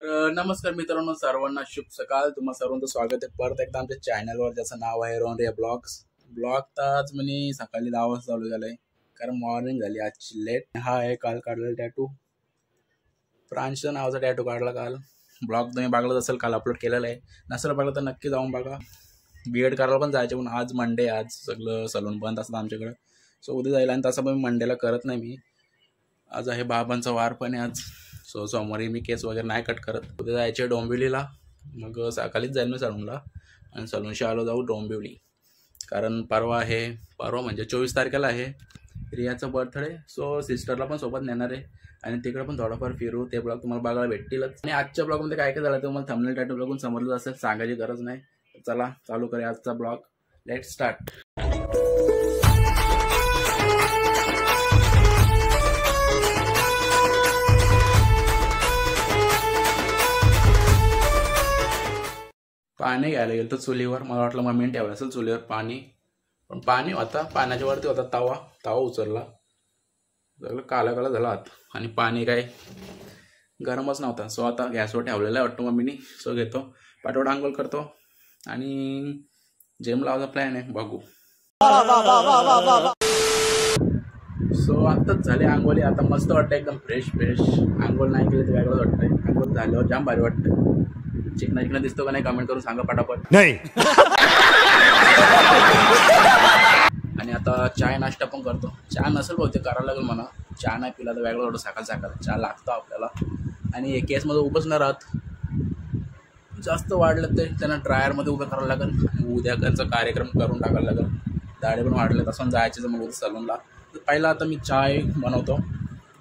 नमस्कार मित्रांनो, सर्वांना शुभ सकाळ. तुम्हा सर्वांचं स्वागत आहे परत एकदा आमच्या चॅनलवर, ज्याचं नाव आहे रोनरिया ब्लॉग्स. ब्लॉग तर आज मी सकाळी 10 वाजता चालू झालाय, कारण मॉर्निंग झाली आजची लेट. हा आहे काल काढलेला टॅटू, प्रांशचा नावाचा टॅटू काढला काल. ब्लॉग तुम्ही बघलाच असेल, काल अपलोड केलेला आहे. नसेल बघलं तर नक्की जाऊन बघा. बीएड करायला पण जायचे, पण आज मंडे, आज सगळं सलून बंद असतं आमच्याकडं, सो उद्या जायला. आणि तसं पण मंडेला करत नाही मी. आज आहे बाबांचा वार पण आहे आज, सो सोमवारी मी केस वगैरे नाही कट करत. उद्या जायचे डोंबिवलीला, मग सकाळीच जाईल मी सलूनला. आणि सलूनशी आलो जाऊ डोंबिवली, कारण परवा म्हणजे 24 तारखेला आहे रियाचा बर्थडे. सो सिस्टरला पण सोबत नेणार आहे आणि तिकडे पण थोडाफार फिरू. ते ब्लॉग तुम्हाला बघायला भेटतीलच. आणि आजच्या ब्लॉगमध्ये काय काय झालं ते तुम्हाला थंबनेल टायटल बघून समजलं असेल, सांगायची गरज नाही. चला चालू करूया आजचा ब्लॉग. Let start. पाणी घ्यायला गेलं तर चुलीवर, मला वाटलं मम्मीने ठेवलं असेल चुलीवर पाणी, पण पाणी होता, पाण्याच्या वरती होता तवा उचलला, सगळं काला काला झाला हात. आणि पाणी काय गरमच नव्हता. सो आता गॅसवर ठेवलेला आहे वाटतं मम्मीनी. सो घेतो पाठवड, आंघोळ करतो आणि जिम लावायचा प्लॅन आहे, बघू. सो आत्ताच झाले आंघोळी. आता मस्त वाटतं, एकदम फ्रेश. आंघोळ नाही केली तर वेगळंच वाटतंय. आंघोळ झाल्यावर जाम भारी वाटतं. चिकना दिसतो का नाही कमेंट करून सांगा पटापट. नाही. आणि आता चाय नाश्ता पण करतो. चहा नसेल बहुतेक करायला लागेल म्हणा. चहा नाही पिला तर वेगळं वाटतं. सकाळ चहा लागतो आपल्याला. आणि एक केसमध्ये उभंच न राहत, जास्त वाढलं तर त्यांना ड्रायरमध्ये उभं करावं लागेल. आणि उद्या त्यांचा कार्यक्रम करून टाकायला लागेल. दाढे पण वाढले, तसं जायचं मग उद्या सलूनला. तर पहिला आता मी चाय बनवतो,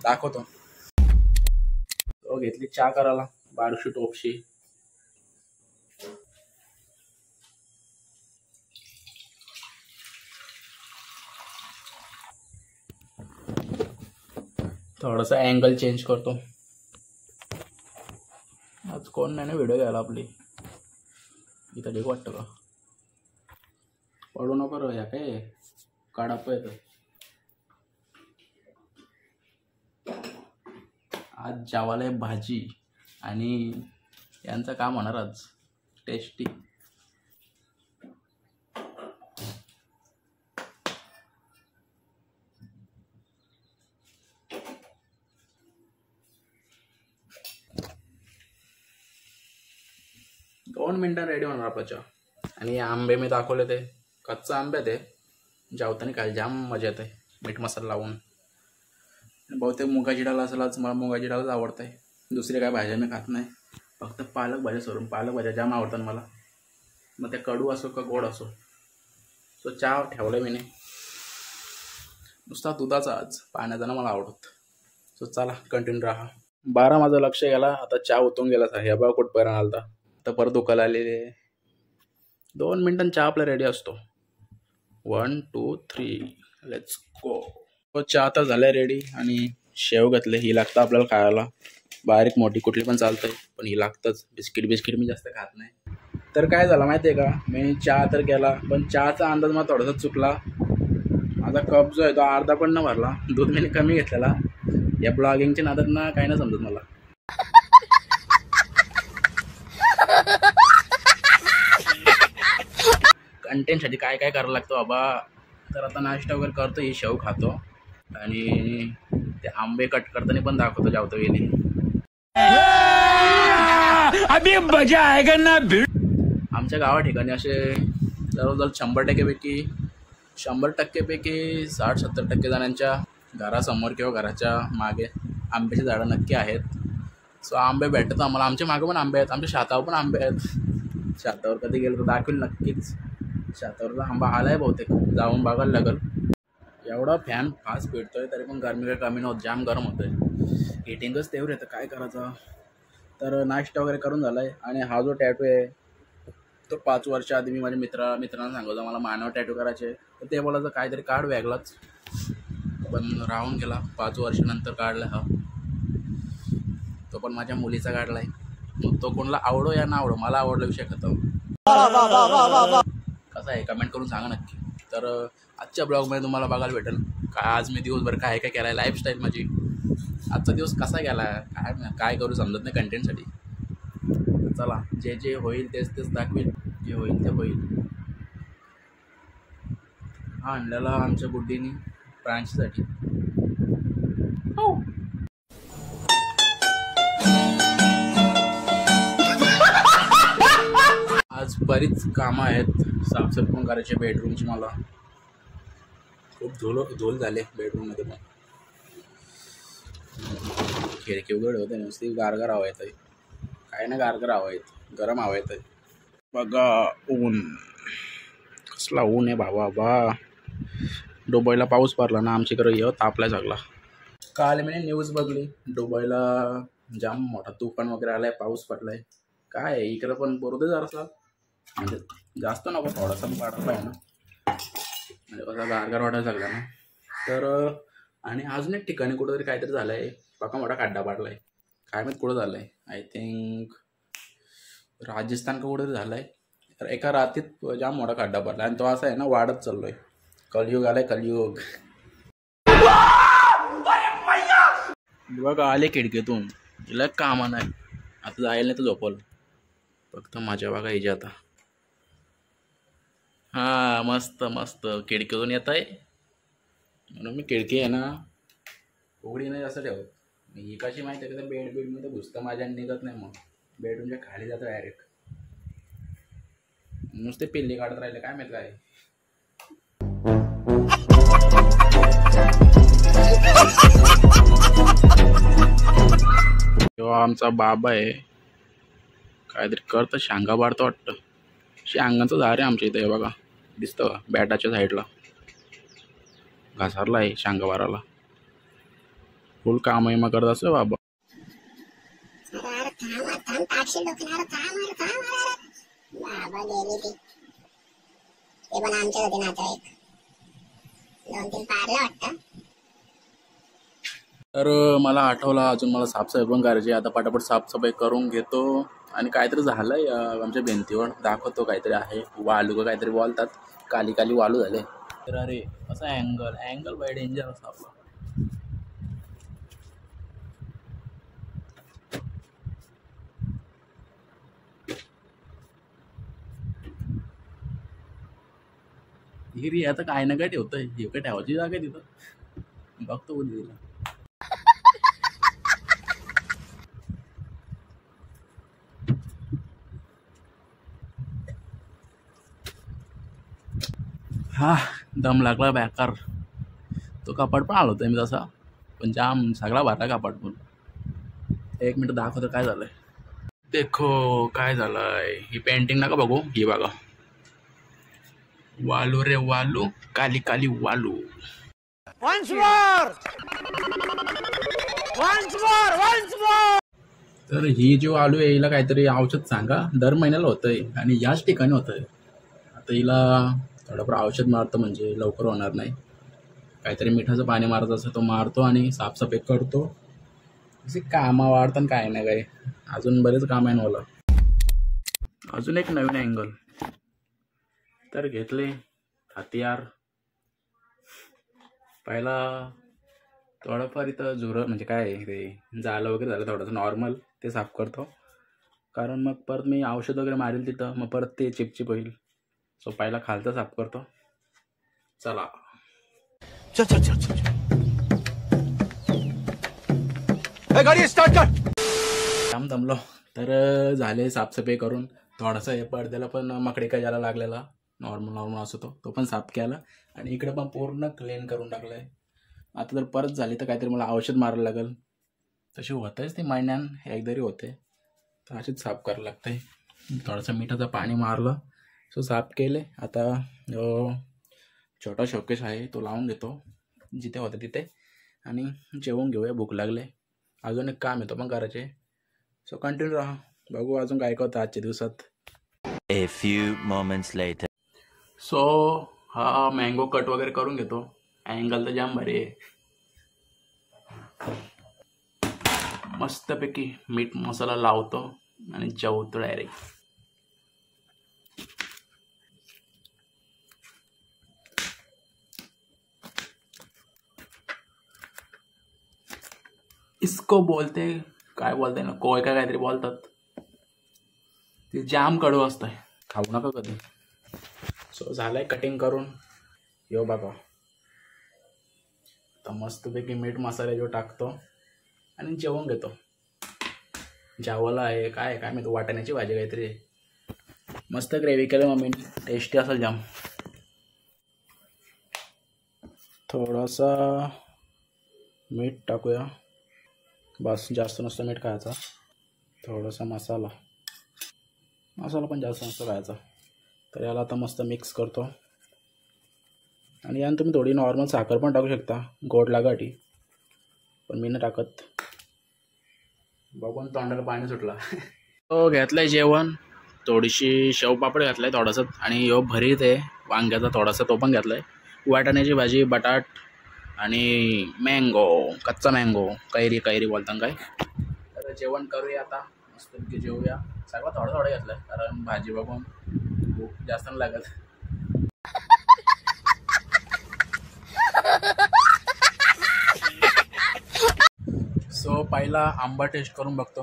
दाखवतो. घेतली चहा करायला, बारशी टोपशी. थोडासा अँगल चेंज करतो. आज कोण नाही ना व्हिडिओ घ्यायला आपली. इथं ठीक वाटतं का? पडू नको रे, या काय काढाप येतं. आज जेवायला आहे भाजी, आणि यांचं काम होणार आज टेस्टी. दोन मिनटं रेडी होणार आपला चहा. आणि आंबे मी दाखवले, ते कच्चा आंबे ते जेवताना काय जाम मजा येते मीठ मसाला लावून. बहुतेक मुगाची डाळ असेल आज, मला मुगाची डाळच आवडते. दुसरी काय भाज्या मी खात नाही, फक्त पालक भाज्या सोडून. पालक भाज्या जाम आवडतात मला, मग ते कडू असो का गोड असो. सो चहा ठेवलं मी नाही, नुसता दुधाचा आज, पाण्याचा ना मला आवडत. सो चला कंटिन्यू राहा. 12 माझं लक्ष गेला, आता चहा उतरून गेला. हे बघा कुठपर्यंत आलता, तर परत दुखायला आलेले. 2 मिनिटांनी चहा आपला रेडी असतो. 1 2 3 लेट्स गो. तो चहा तर झालाय रेडी. आणि शेव घातले, ही लागतं आपल्याला खायला. बारीक मोठी कुठली पण चालतंय, पण ही लागतंच. बिस्किट मी जास्त खात नाही. तर काय झालं माहिती आहे का, मी चहा तर केला, पण चहाचा अंदाज मला थोडासा चुकला. माझा कप जो आहे तो अर्धा पण न भरला. दूध मी कमी घेतलेला. या ब्लॉगिंगच्या नादात ना काही नाही समजत मला. कंटेंटसाठी काय काय करावं लागतं बाबा. तर आता नाश्ता वगैरे करतो, ही शेव खातो, आणि ते आंबे कट करताना पण दाखवतो जेवतो गेली. अभी मजा आएगा ना. आमच्या गावा ठिकाणी असे जवळजवळ 100% 60-70% जणांच्या घरासमोर किंवा घराच्या मागे आंब्याची झाडं नक्की आहेत. सो आंबे भेटतात आम्हाला. आमच्या मागे पण आंबे आहेत, आमच्या शेतावर पण आंबे आहेत. शेतावर कधी गेलो तर दाखवेल नक्कीच. शेतावरचा आंबा आलाय बहुतेक, जाऊन बघायला लागेल. एवढा फॅन फास्ट पेटतोय तरी पण गरमी काही कमी नव्हतं, जाम गरम होतंय. हिटिंगच तेवढं येतं, काय करायचं. तर नाश्ता वगैरे करून झालाय. आणि हा जो टॅटू आहे तो 5 वर्ष आधी मी माझ्या मित्रांना सांगितलं मला मानव टॅटू करायचे. तर ते बोलायचं काहीतरी काढ वेगळाच, पण राहून गेला. 5 वर्षानंतर काढला हा. तो पण माझ्या मुलीचा काढलाय. मग तो कोणाला आवडो या ना आवडो, मला आवडला विषय खतम. कसा आहे कमेंट करून सांगा नक्की. तर आजच्या ब्लॉगमध्ये तुम्हाला बघायला भेटेल काय आज मी दिवसभर काय केलं आहे, लाईफस्टाईल माझी. आजचा दिवस कसा गेला, काय करू समजत नाही कंटेंटसाठी. चला जे जे होईल तेच तेच दाखवेल, जे होईल ते होईल. हा आणलेला आमच्या गुड्डीनी प्रांशीसाठी. हो आज बरीच कामं आहेत, साफसफाई पण करायची बेडरूमची. मला खूप धूल झाले बेडरूममध्ये. पण खिडकी उघड होते, नुसती गारगार हवा येत आहे. काय ना गारगार हवा येत, गरम हवा येत आहे. बघा ऊन, कसला ऊन आहे बाबा बा. दुबईला पाऊस पडला ना, आमच्याकडे तापलाय सगळा. काल मी न्यूज बघली, दुबईला जाम मोठा तुफान वगैरे आलाय, पाऊस पडलाय. काय आहे इकडं पण पडू दे जरासा, म्हणजे जास्त नको, थोडासा वाढला आहे ना, म्हणजे कसा गारगार वाटायला लागला ना. तर आणि अजून एक ठिकाणी कुठंतरी काहीतरी झालंय, बघा मोठा खड्डा पाडलाय. काय माहित कुठं झालंय, आय थिंक राजस्थान का कुठंतरी झालंय. तर एका रात्रीत जाम मोठा खड्डा पडला आणि तो असा आहे ना, वाढत चाललोय. कलयुग आलाय, कलयुग. बघा आले खिडकीतून, तिला कामा नाही आता, जायला नाही तर झोपल. फक्त माझ्या बघा हिच्या आता. हा मस्त मस्त खिडकीतून येत आहे, म्हणून मी खिडकी आहे ना उघडी नाही असं ठेवत. ही कशी माहिती आहे का, बेडमध्ये घुसतं माझ्या निघत नाही, मग बेडरूमच्या खाली जातं डायरेक्ट. नुसते पिल्ली काढत राहिले, काय माहित काय. तेव्हा आमचा बाबा आहे, काहीतरी करतं, शांगा बारतं वाटतं. शांगाचं झाड आहे आमच्या इथे, बघा दिसतं का बॅटाच्या साईडला घासारला आहे शांगा बाराला. फुल काम करत असं बाबा. तर मला आठवलं, अजून मला साफसफाई पण करायची. आता पटापट साफसफाई करून घेतो. आणि काहीतरी झालंय आमच्या भिंतीवर, दाखवतो काहीतरी आहे. वालू का काहीतरी बोलतात, काली काली वालू झाले. तर अरे असा अँगल बाय डेंजर असा आपला. हिरी आता काय ना काय ठेवतंय, हे काय ठेवायची जागा आहे तिथं, बघतो बोल तिला. हा दम लागला बेकार. तो कपाट पण आलो होता मी तसा, पण जाम सगळा भरला कपाट पण. एक मिनिट दाखवतो काय झालंय. देखो काय झालंय, ही पेंटिंग नका बघू, ही बघा. वालू रे वालू, काली काली वालू. तर ही जी वालू आहे, हिला काहीतरी औषध सांगा. दर महिन्याला होतंय आणि याच ठिकाणी होतंय. आता हिला थोडंफार औषध मारतो, म्हणजे लवकर होणार नाही. काहीतरी मिठाचं पाणी मारत असं तो मारतो आणि साफसफाई करतो. असे कामं वाढतात काय ना काय, अजून बरेच काम आहे मला. अजून एक नवीन अँगल तर घेतले हत्यार. पहिला थोडंफार इथं झुरं, म्हणजे काय ते जालं वगैरे झालं थोडंसं नॉर्मल, ते साफ करतो. कारण मग परत मी औषध वगैरे मारेल तिथं, मग परत ते चिपचिप होईल. सो पहिला खालचं साफ करतो. चला चल चल चल चल गाडी स्टार्ट कर. काम दमलो. तर झाले साफसफाई करून. थोडासा हे पडद्याला पण मकडे काय ज्याला लागलेला, नॉर्मल असतो तो पण साफ केला. आणि इकडे पण पूर्ण क्लीन करून टाकलंय. आता जर परत झाली तर काहीतरी मला औषध मारायला लागेल. तशी होतंच ती महिन्यान एकदारी होते, तर अशीच साफ करायला लागते. थोडंसं मिठाचं पाणी मारलं, सो साफ केले. आता छोटा शोकेश आहे तो लावून देतो जिथे होतं तिथे, आणि जेवून घेऊया, भूक लागले. अजून एक काम येतो पण करायचे. सो कंटिन्यू राहा, बघू अजून काय होतं आजच्या दिवसात. A few moments later. So हा मँगो कट वगैरे करून घेतो. अँगल तर जाम भारी आहे. मस्तपैकी मीठ मसाला लावतो आणि जेवतो डायरेक्ट. इसको बोलते काय बोलते ना, कोय का काहीतरी बोलतात. ती जाम कडू असतंय, खाऊ नका कधी. सो झालंय कटिंग करून. यो बघा आता मस्तपैकी मीठ मसाले जो टाकतो आणि जेवण घेतो. जावला आहे काय मी तो वाटाण्याची भाजी काहीतरी आहे. मस्त ग्रेव्ही केलं मम्मीने, टेस्टी असेल जाम. थोडासा मीठ टाकूया, बस जास्त नसतं मीठ खायचा. थोडासा मसाला पण जास्त नसतं खायचा. तर याला आता मस्त मिक्स करतो. आणि यानंतर तुम्ही थोडी नॉर्मल साखर पण टाकू शकता गोड लागाटी, पण मी नाही टाकत. बघून तोंडाला पाणी सुटला. तो घेतलं आहे जेवण, थोडीशी शेवपापड घातलं आहे थोडंसं, आणि यो भरीत आहे वांग्याचा थोडासा, तो पण घातला आहे. वाटाण्याची भाजी, बटाट आणि मँगो, कच्चा मँगो, कैरी बोलताना काय. तर जेवण करूया आता, मस्तपैकी जेवूया. सगळं थोडं घेतलं आहे कारण भाजी बघून भूक जास्त नाही लागत. सो पहिला आंबा टेस्ट करून बघतो.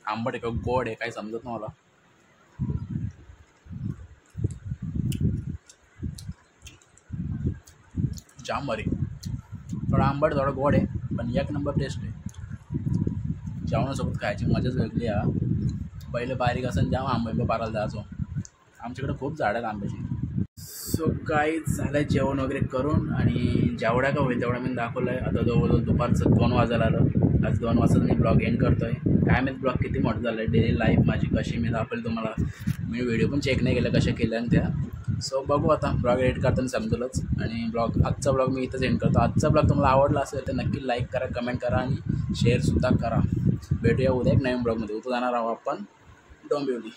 आंबट आहे का गोड आहे काय समजत नाही मला. जाम भारी, थोडा आंबट थोडा गोड आहे, पण एक नंबर टेस्ट आहे. जेवणासोबत खायची मजाच वेगळी आहे. पहिले बारीक असं जाम आंबे पारायला जायचो. आमच्याकडे खूप झाड आहेत आंब्याची. सो काय झालं जेवण वगैरे करून, आणि जेवढा का होईल तेवढा मी दाखवलं आहे. आता जवळजवळ दुपारचं 2 वाजायला आलं. आज 2 वाजता मी ब्लॉग एंड करतो आहे. काय माहीत ब्लॉग किती मोठं झालं आहे. डेली लाईफ माझी कशी मी दाखवली तुम्हाला. मी व्हिडिओ पण चेक नाही केल्या कशा केल्या आणि त्या. सो बघू आता ब्लॉग एडिट करताना समजूलच. आणि आजचा ब्लॉग मी इथंच एंड करतो. आजचा ब्लॉग तुम्हाला आवडला असेल तर नक्की लाईक करा, कमेंट करा आणि शेअरसुद्धा करा. भेटूया उद्या एक नवीन ब्लॉगमध्ये. उद्या जाणार आहोत आपण डोंबिवली.